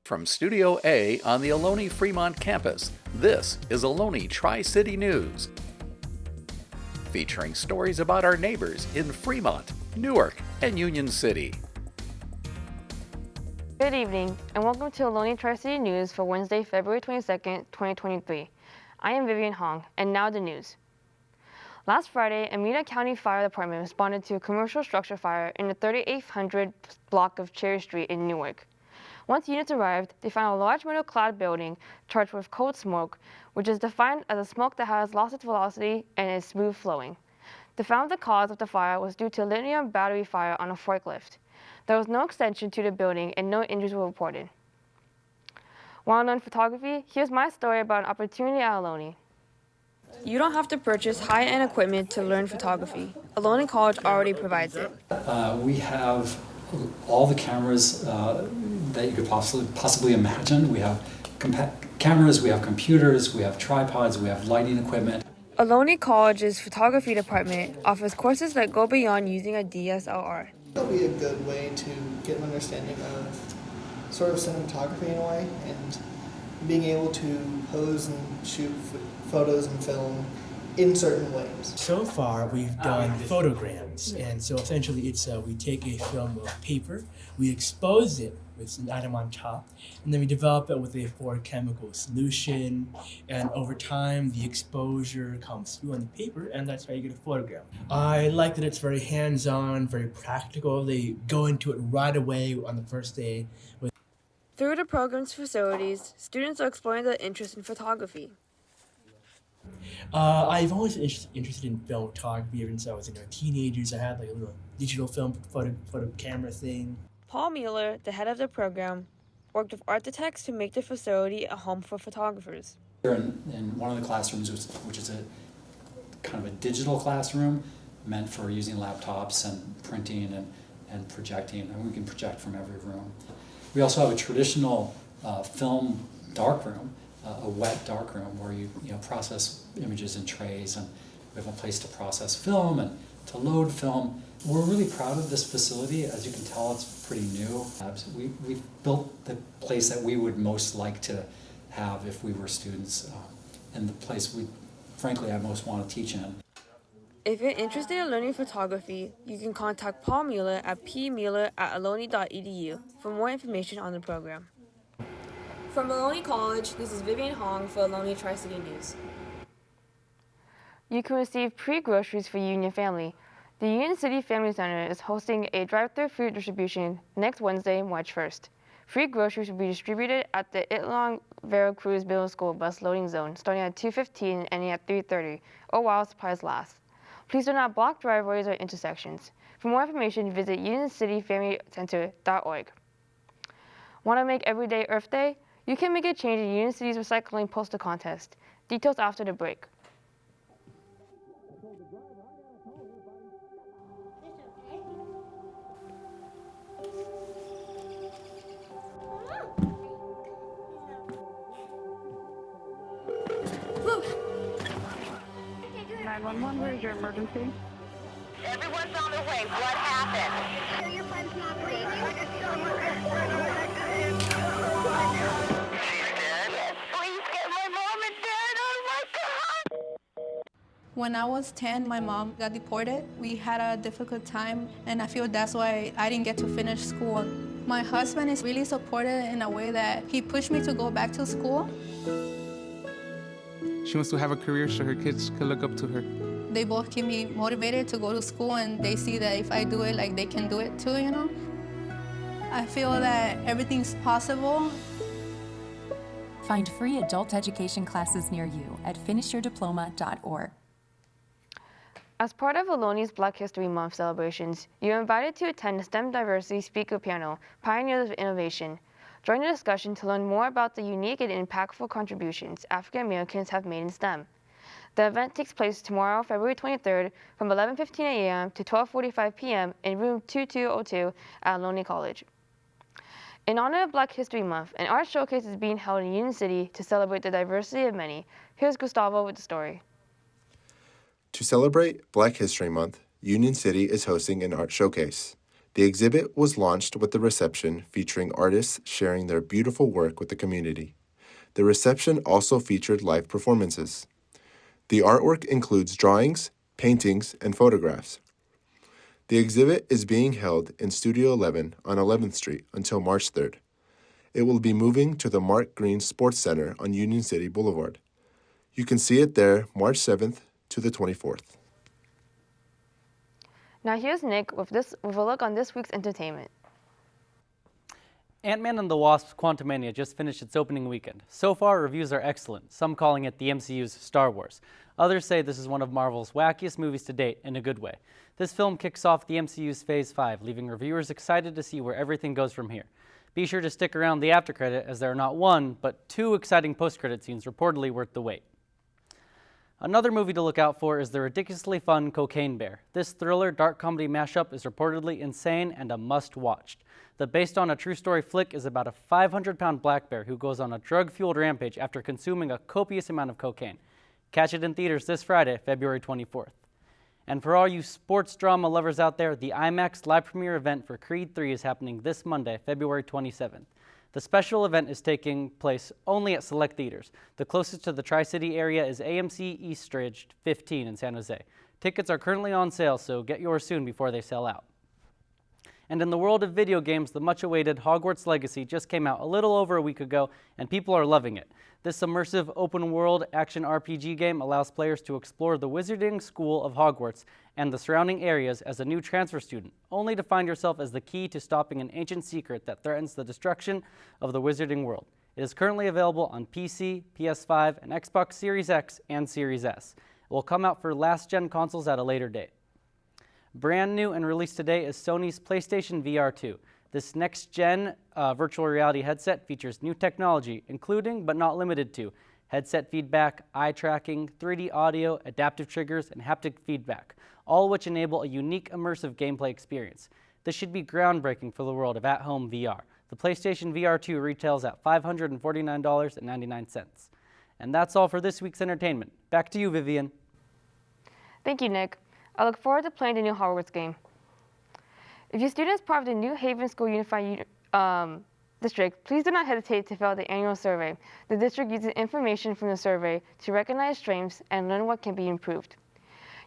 From Studio A on the Ohlone Fremont campus, this is Ohlone TriCity News, featuring stories about our neighbors in Fremont, Newark, and Union City. Good evening, and welcome to Ohlone TriCity News for Wednesday, February 22nd, 2023. I am Vivian Hong, and now the news. Last Friday, a Mena County Fire Department responded to a commercial structure fire in the 3800 block of Cherry Street in Newark. Once units arrived, they found a large metal-clad building charged with cold smoke, which is defined as a smoke that has lost its velocity and is smooth flowing. They found the cause of the fire was due to a lithium battery fire on a forklift. There was no extension to the building and no injuries were reported. Want to learn photography? Here's my story about an opportunity at Ohlone. You don't have to purchase high-end equipment to learn photography. Ohlone College already provides it. We have all the cameras that you could possibly imagine. We have cameras, we have computers, we have tripods, we have lighting equipment. Ohlone College's photography department offers courses that go beyond using a DSLR. That'll be a good way to get an understanding of sort of cinematography in a way, and being able to pose and shoot photos and film in certain ways. So far, we've done photograms, and so essentially it's we take a film of paper, we expose it with an atom on top, and then we develop it with a 4-chemical solution, and over time the exposure comes through on the paper, and that's how you get a photogram. I like that it's very hands-on, very practical. They go into it right away on the first day. Through the program's facilities, students are exploring their interest in photography. I've always been interested in film photography ever since I was teenagers. I had like a little digital film photo camera thing. Paul Mueller, the head of the program, worked with architects to make the facility a home for photographers. Here in one of the classrooms, which is a kind of a digital classroom meant for using laptops and printing and projecting, and we can project from every room. We also have a traditional film darkroom, a wet darkroom where you process images in trays, and we have a place to process film and to load film. We're really proud of this facility. As you can tell, it's pretty new. We've built the place that we would most like to have if we were students, and the place frankly, I most want to teach in. If you're interested in learning photography, you can contact Paul Mueller at pmueller@ohlone.edu for more information on the program. From Ohlone College, this is Vivian Hong for Ohlone TriCity News. You can receive pre-groceries for you and your family. The Union City Family Center is hosting a drive-thru food distribution next Wednesday, March 1st. Free groceries will be distributed at the Ohlone Veracruz Middle School bus loading zone starting at 2:15 and ending at 3:30, or while supplies last. Please do not block driveways or intersections. For more information, visit UnionCityFamilyCenter.org. Want to make every day Earth Day? You can make a change in Union City's recycling poster contest. Details after the break. Woo! 911, where's your emergency? Everyone's on their way. What happened? Your friend's not Yes, please get my mom and dad. Oh my God! When I was 10, my mom got deported. We had a difficult time, and I feel that's why I didn't get to finish school. My husband is really supportive in a way that he pushed me to go back to school. She wants to have a career so her kids can look up to her. They both keep me motivated to go to school, and they see that if I do it, like they can do it too, I feel that everything's possible. Find free adult education classes near you at finishyourdiploma.org. As part of Ohlone Black History Month celebrations, you're invited to attend the STEM Diversity Speaker Panel, Pioneers of Innovation. Join the discussion to learn more about the unique and impactful contributions African Americans have made in STEM. The event takes place tomorrow, February 23rd, from 11:15 a.m. to 12:45 p.m. in room 2202 at Ohlone College. In honor of Black History Month, an art showcase is being held in Union City to celebrate the diversity of many. Here's Gustavo with the story. To celebrate Black History Month, Union City is hosting an art showcase. The exhibit was launched with the reception featuring artists sharing their beautiful work with the community. The reception also featured live performances. The artwork includes drawings, paintings, and photographs. The exhibit is being held in Studio 11 on 11th Street until March 3rd. It will be moving to the Mark Green Sports Center on Union City Boulevard. You can see it there March 7th to the 24th. Now here's Nick with a look on this week's entertainment. Ant-Man and the Wasp's Quantumania just finished its opening weekend. So far, reviews are excellent, some calling it the MCU's Star Wars. Others say this is one of Marvel's wackiest movies to date in a good way. This film kicks off the MCU's Phase 5, leaving reviewers excited to see where everything goes from here. Be sure to stick around the after credit, as there are not one, but two exciting post-credit scenes reportedly worth the wait. Another movie to look out for is the ridiculously fun Cocaine Bear. This thriller dark comedy mashup is reportedly insane and a must-watch. The based on a true story flick is about a 500-pound black bear who goes on a drug-fueled rampage after consuming a copious amount of cocaine. Catch it in theaters this Friday, February 24th. And for all you sports drama lovers out there, the IMAX live premiere event for Creed 3 is happening this Monday, February 27th. The special event is taking place only at select theaters. The closest to the TriCity area is AMC Eastridge 15 in San Jose. Tickets are currently on sale, so get yours soon before they sell out. And in the world of video games, the much-awaited Hogwarts Legacy just came out a little over a week ago, and people are loving it. This immersive open-world action RPG game allows players to explore the Wizarding School of Hogwarts and the surrounding areas as a new transfer student, only to find yourself as the key to stopping an ancient secret that threatens the destruction of the Wizarding world. It is currently available on PC, PS5, and Xbox Series X and Series S. It will come out for last-gen consoles at a later date. Brand new and released today is Sony's PlayStation VR 2. This next-gen virtual reality headset features new technology, including, but not limited to, headset feedback, eye tracking, 3D audio, adaptive triggers, and haptic feedback, all which enable a unique immersive gameplay experience. This should be groundbreaking for the world of at-home VR. The PlayStation VR 2 retails at $549.99. And that's all for this week's entertainment. Back to you, Vivian. Thank you, Nick. I look forward to playing the new Hogwarts game. If your student is part of the New Haven School Unified District, please do not hesitate to fill out the annual survey. The district uses information from the survey to recognize strengths and learn what can be improved.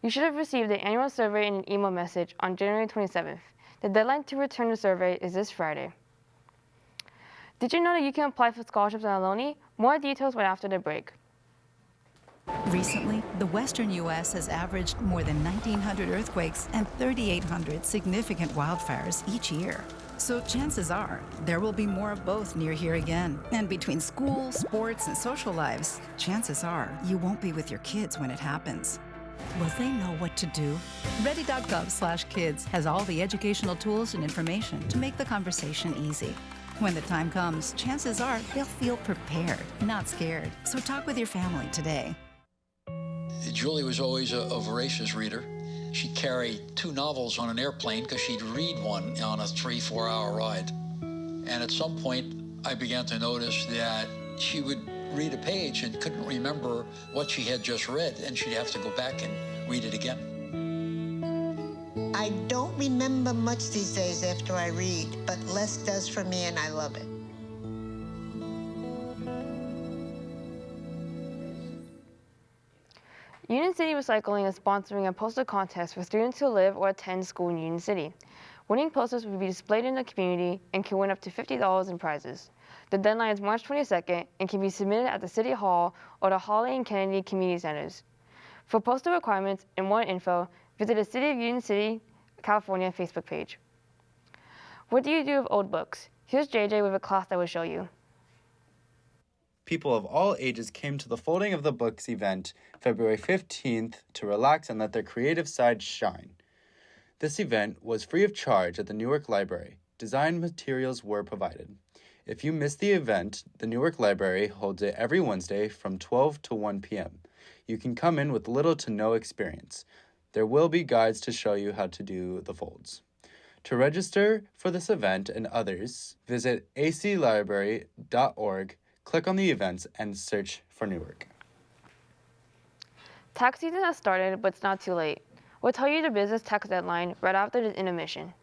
You should have received the annual survey in an email message on January 27th. The deadline to return the survey is this Friday. Did you know that you can apply for scholarships at Ohlone? More details right after the break. Recently, the western U.S. has averaged more than 1,900 earthquakes and 3,800 significant wildfires each year. So chances are there will be more of both near here again. And between school, sports, and social lives, chances are you won't be with your kids when it happens. Will they know what to do? Ready.gov/kids has all the educational tools and information to make the conversation easy. When the time comes, chances are they'll feel prepared, not scared. So talk with your family today. Julie was always a voracious reader. She'd carry 2 novels on an airplane because she'd read one on a 3-4 hour ride. And at some point, I began to notice that she would read a page and couldn't remember what she had just read, and she'd have to go back and read it again. I don't remember much these days after I read, but less does for me, and I love it. Union City Recycling is sponsoring a poster contest for students who live or attend school in Union City. Winning posters will be displayed in the community and can win up to $50 in prizes. The deadline is March 22nd and can be submitted at the City Hall or the Hawley and Kennedy Community Centers. For poster requirements and more info, visit the City of Union City, California Facebook page. What do you do with old books? Here's JJ with a class that will show you. People of all ages came to the Folding of the Books event February 15th to relax and let their creative side shine. This event was free of charge at the Newark Library. Design materials were provided. If you missed the event, the Newark Library holds it every Wednesday from 12 to 1 p.m. You can come in with little to no experience. There will be guides to show you how to do the folds. To register for this event and others, visit aclibrary.org, click on the events, and search for Newark. Tax season has started, but it's not too late. We'll tell you the business tax deadline right after this intermission.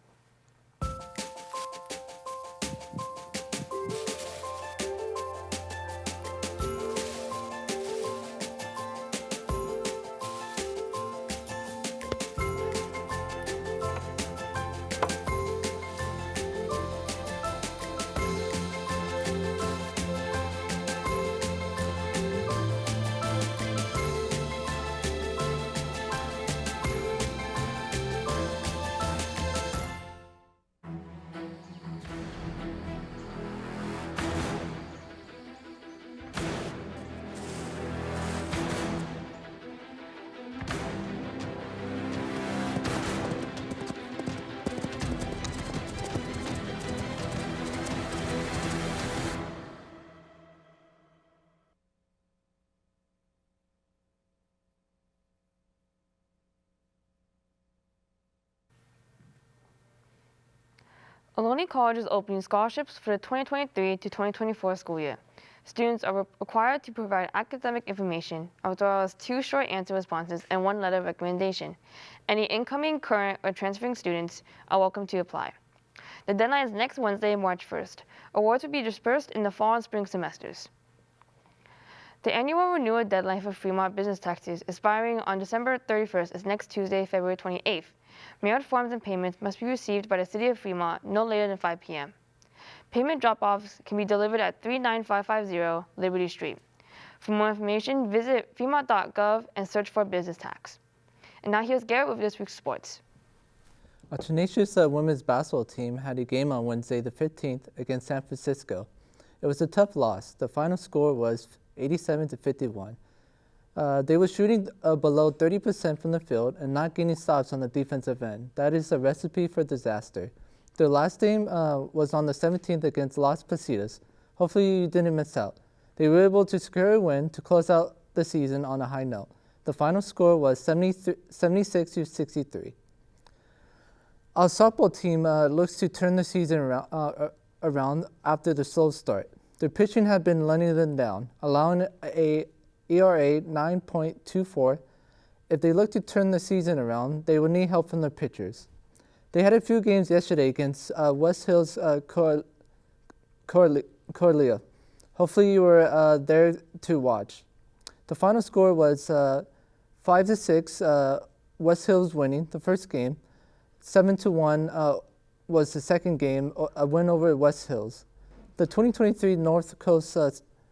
Ohlone College is opening scholarships for the 2023 to 2024 school year. Students are required to provide academic information, as well as 2 short answer responses and 1 letter of recommendation. Any incoming, current, or transferring students are welcome to apply. The deadline is next Wednesday, March 1st. Awards will be dispersed in the fall and spring semesters. The annual renewal deadline for Fremont business taxes expiring on December 31st is next Tuesday, February 28th. Mailed forms and payments must be received by the City of Fremont no later than 5 p.m. Payment drop-offs can be delivered at 39550 Liberty Street. For more information, visit fremont.gov and search for business tax. And now here's Garrett with this week's sports. A tenacious women's basketball team had a game on Wednesday the 15th against San Francisco. It was a tough loss. The final score was 87-51. They were shooting below 30% from the field and not getting stops on the defensive end. That is a recipe for disaster. Their last game was on the 17th against Las Positas. Hopefully you didn't miss out. They were able to secure a win to close out the season on a high note. The final score was 76-63. Our softball team looks to turn the season around after the slow start. Their pitching had been letting them down, allowing a ERA 9.24. If they look to turn the season around, they will need help from their pitchers. They had a few games yesterday against West Hills Corlia. Hopefully you were there to watch. The final score was 5-6, West Hills winning the first game. 7-1 was the second game, a win over West Hills. The 2023 North Coast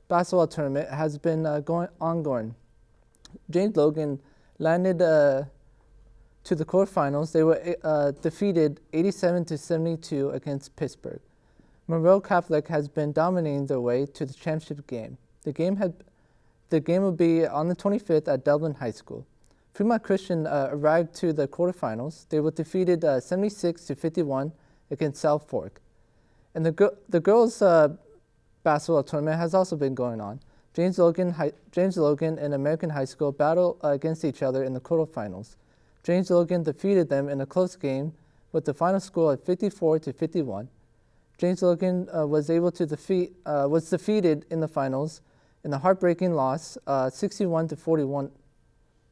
basketball tournament has been ongoing. James Logan landed to the quarterfinals. They were defeated 87-72 against Pittsburgh. Monroe Catholic has been dominating their way to the championship game. The game will be on the 25th at Dublin High School. Fremont Christian arrived to the quarterfinals. They were defeated 76-51 against South Fork. And the girls' basketball tournament has also been going on. James Logan and American High School battle against each other in the quarterfinals. James Logan defeated them in a close game with the final score of 54-51. James Logan was defeated in the finals in a heartbreaking loss. 61-41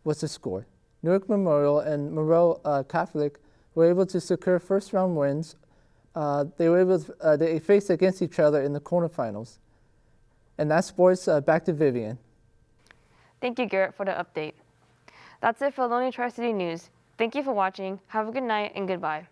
was the score. Newark Memorial and Monroe Catholic were able to secure first-round wins. They faced against each other in the quarterfinals. And that's sports. Back to Vivian. Thank you, Garrett, for the update. That's it for Ohlone TriCity News. Thank you for watching. Have a good night and goodbye.